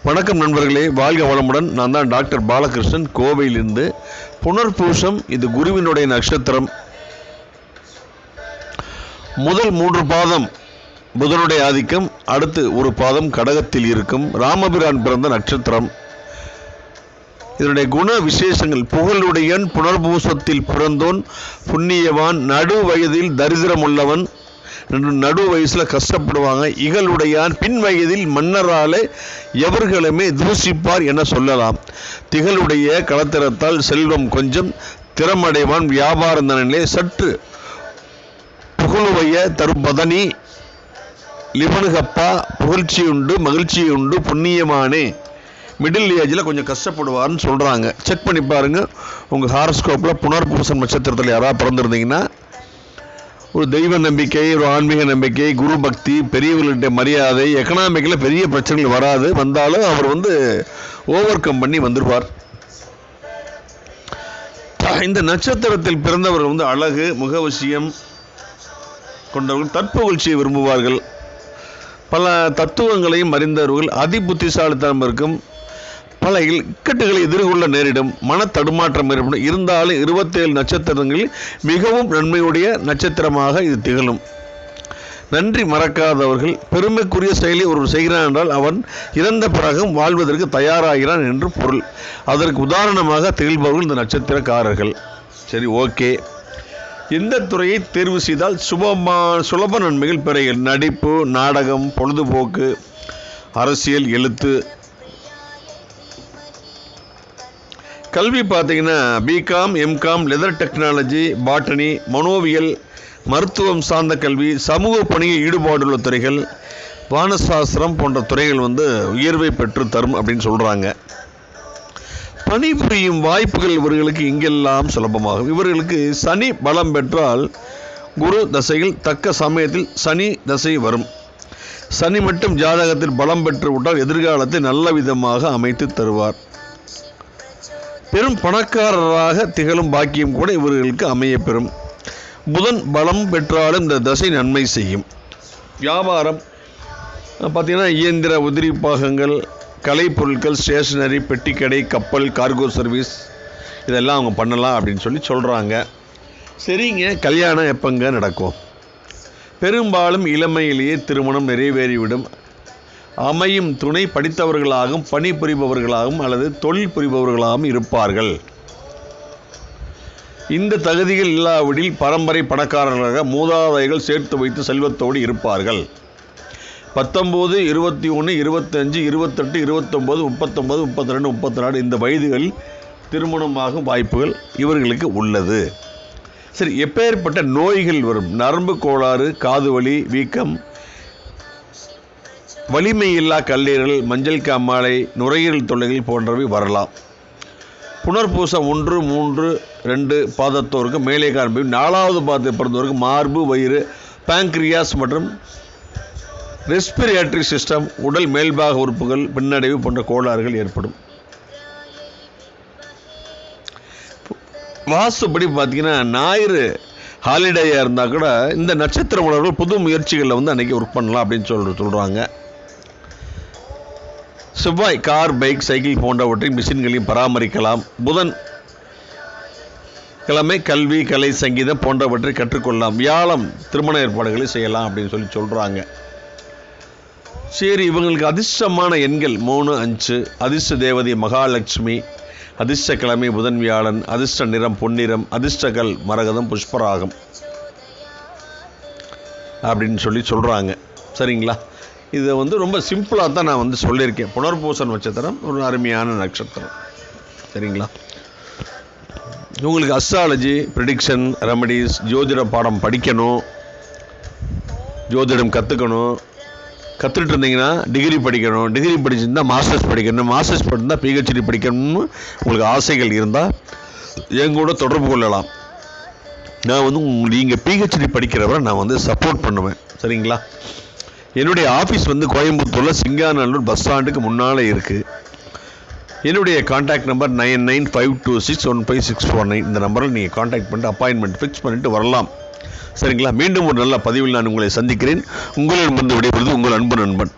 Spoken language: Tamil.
வணக்கம் நண்பர்களே, வாழ்க வளமுடன். நான் தான் டாக்டர் பாலகிருஷ்ணன், கோவையிலிருந்து. புனர்பூசம், இது குருவினுடைய நட்சத்திரம். முதல் 3 பாதம் புதனுடைய ஆதிக்கம், அடுத்து ஒரு பாதம் கடகத்தில் இருக்கும். ராமபிரான் பிறந்த நட்சத்திரம். இதனுடைய குண விசேஷங்கள்: புகழுடையன், புனர்பூசத்தில் பிறந்தோன், புண்ணியவான், நடு வயதில் தரித்திரம் உள்ளவன், நடு வயசில் கஷ்டப்படுவாங்க, இகழுடையான், பின் வயதில் மன்னராலே எவர்களுமே தூசிப்பார் என சொல்லலாம். திகழுடைய களத்திரத்தால் செல்வம் கொஞ்சம், திறமடைவான், வியாபார நலனிலே சற்று புகழுவைய தருபதனி, லிபனுகப்பா, புகழ்ச்சியுண்டு, மகிழ்ச்சியுண்டு, புண்ணியமானே, மிடில் ஏஜில் கொஞ்சம் கஷ்டப்படுவார்னு சொல்கிறாங்க. செக் பண்ணி பாருங்கள். உங்கள் ஹாரோஸ்கோப்பில் புனர்பூசம் நட்சத்திரத்தில் யாராவது பிறந்திருந்தீங்கன்னா, ஒரு தெய்வ நம்பிக்கை, ஒரு ஆன்மீக நம்பிக்கை, குரு பக்தி, பெரியவர்கள்ட்ட மரியாதை, எக்கனாமிக்கில் பெரிய பிரச்சனைகள் வராது. வந்தாலும் அவர் ஓவர் கம் பண்ணி வந்துடுவார். இந்த நட்சத்திரத்தில் பிறந்தவர்கள் அழகு, முகவசியம் கொண்டவர்கள், தற்புகழ்ச்சியை விரும்புவார்கள். பல தத்துவங்களையும் அறிந்தவர்கள், அதி புத்திசாலித்தனம் இருக்கும். பல இக்கட்டுகளை எதிர்கொள்ள நேரிடும், மன தடுமாற்றம் ஏற்படும். இருந்தாலும் 27 நட்சத்திரங்களில் மிகவும் நன்மையுடைய நட்சத்திரமாக இது திகழும். நன்றி மறக்காதவர்கள். பெருமைக்குரிய செயலை ஒருவர் செய்கிறான் என்றால் அவன் இறந்த பிறகும் வாழ்வதற்கு தயாராகிறான் என்று பொருள். அதற்கு உதாரணமாக திகழ்பவர்கள் இந்த நட்சத்திரக்காரர்கள். சரி, ஓகே. எந்த துறையை தேர்வு செய்தால் சுலப நன்மைகள் பெறுகள்? நடிப்பு, நாடகம், பொழுதுபோக்கு, அரசியல், எழுத்து. கல்வி பார்த்தீங்கன்னா BCom, MCom, leather technology, botany, மனோவியல், மருத்துவம் சார்ந்த கல்வி, சமூக பணியில் ஈடுபாடுள்ள துறைகள், வானசாஸ்திரம் போன்ற துறைகள் உயர்வை பெற்று தரும் அப்படின்னு சொல்கிறாங்க. பணிபுரியும் வாய்ப்புகள் இவர்களுக்கு இங்கெல்லாம் சுலபமாகும். இவர்களுக்கு சனி பலம் பெற்றால் குரு தசையில் தக்க சமயத்தில் சனி தசை வரும். சனி மட்டும் ஜாதகத்தில் பலம் பெற்று விட்டால் எதிர்காலத்தை நல்ல விதமாக அமைத்து தருவார். பெரும் பணக்காரராக திகழும் பாக்கியம் கூட இவர்களுக்கு அமையப்பெறும். புதன் பலம் பெற்றாலும் இந்த தசை நன்மை செய்யும். வியாபாரம் பார்த்திங்கன்னா இயந்திர உதிரி பாகங்கள், கலைப்பொருட்கள், ஸ்டேஷனரி, பெட்டிக்கடை, கப்பல், கார்கோ சர்வீஸ், இதெல்லாம் அவங்க பண்ணலாம் அப்படின்னு சொல்கிறாங்க. சரிங்க, கல்யாணம் எப்போங்க நடக்கும்? பெரும்பாலும் இளமையிலேயே திருமணம் நிறைவேறிவிடும். அமையும் துணை படித்தவர்களாகவும் பணிபுரிபவர்களாகவும் அல்லது தொழில் புரிபவர்களாகவும் இருப்பார்கள். இந்த தகுதிகள் இல்லாவிடில் பரம்பரை பணக்காரர்களாக மூதாதைகள் சேர்த்து வைத்து செல்வத்தோடு இருப்பார்கள். 19, 21, 25, 28, 29, 39, 32, 34 இந்த வயதுகளில் திருமணமாகும் வாய்ப்புகள் இவர்களுக்கு உள்ளது. சரி, எப்பேற்பட்ட நோய்கள் வரும்? நரம்பு கோளாறு, காது வலி, வீக்கம், வலிமையில்லா கல்லீரல், மஞ்சள் காமாலை, நுரையீரல் தொல்லைகள் போன்றவை வரலாம். புனர்பூசம் 1, 3, 2 பாதத்தோருக்கு மேலே காண்பி 4வது பாதத்தை பிறந்தவருக்கு மார்பு, வயிறு, பேங்க்ரியாஸ் மற்றும் ரெஸ்பிரேட்டரி சிஸ்டம், உடல் மேல்பாக உறுப்புகள் பின்னடைவு போன்ற கோளாறுகள் ஏற்படும். வாஸ்துப்படி பார்த்தீங்கன்னா ஞாயிறு ஹாலிடேயாக இருந்தால் கூட இந்த நட்சத்திர உணர்வுகள் புது முயற்சிகளில் அன்றைக்கி ஒர்க் பண்ணலாம் அப்படின்னு சொல்கிறாங்க. செவ்வாய் கார், பைக், சைக்கிள் போன்றவற்றை மிஷின்களையும் பராமரிக்கலாம். புதன் கிழமை கல்வி, கலை, சங்கீதம் போன்றவற்றை கற்றுக்கொள்ளலாம். வியாழம் திருமண ஏற்பாடுகளை செய்யலாம் அப்படின்னு சொல்கிறாங்க. சரி, இவங்களுக்கு அதிர்ஷ்டமான எண்கள் 3, 5. அதிர்ஷ்ட தேவதை மகாலட்சுமி. அதிர்ஷ்ட கிழமை புதன், வியாழன். அதிர்ஷ்ட நிறம் பொன்னிறம். அதிர்ஷ்டங்கள் மரகதம், புஷ்பராகம் அப்படின்னு சொல்கிறாங்க. சரிங்களா? இதை ரொம்ப சிம்பிளாக தான் நான் சொல்லியிருக்கேன். புனர்பூச நட்சத்திரம் ஒரு அருமையான நட்சத்திரம். சரிங்களா? உங்களுக்கு அஸ்ட்ராலஜி, ப்ரிடிக்ஷன், ரெமடிஸ், ஜோதிட பாடம் படிக்கணும், ஜோதிடம் கற்றுக்கணும், கற்றுட்டு இருந்தீங்கன்னா டிகிரி படிக்கணும், டிகிரி படிச்சிருந்தா மாஸ்டர்ஸ் படிக்கணும், மாஸ்டர்ஸ் படிச்சிருந்தால் பிஹெச்டி படிக்கணும்னு உங்களுக்கு ஆசைகள் இருந்தால் எங்கூட தொடர்பு கொள்ளலாம். நான் நீங்கள் பிஹெச்டி படிக்கிறவரை நான் சப்போர்ட் பண்ணுவேன். சரிங்களா? என்னுடைய ஆஃபீஸ் கோயம்புத்தூரில் சிங்காநல்லூர் பஸ் ஸ்டாண்டுக்கு முன்னால் இருக்குது. என்னுடைய கான்டாக்ட் நம்பர் 9952615649. இந்த நம்பரில் நீங்கள் கான்டாக்ட் பண்ணிட்டு அப்பாயின்மெண்ட் ஃபிக்ஸ் பண்ணிவிட்டு வரலாம். சரிங்களா? மீண்டும் ஒரு நல்ல பதிவில் நான் உங்களை சந்திக்கிறேன். உங்களிடம் விடைபெறுவது உங்கள் அன்பு நண்பன்.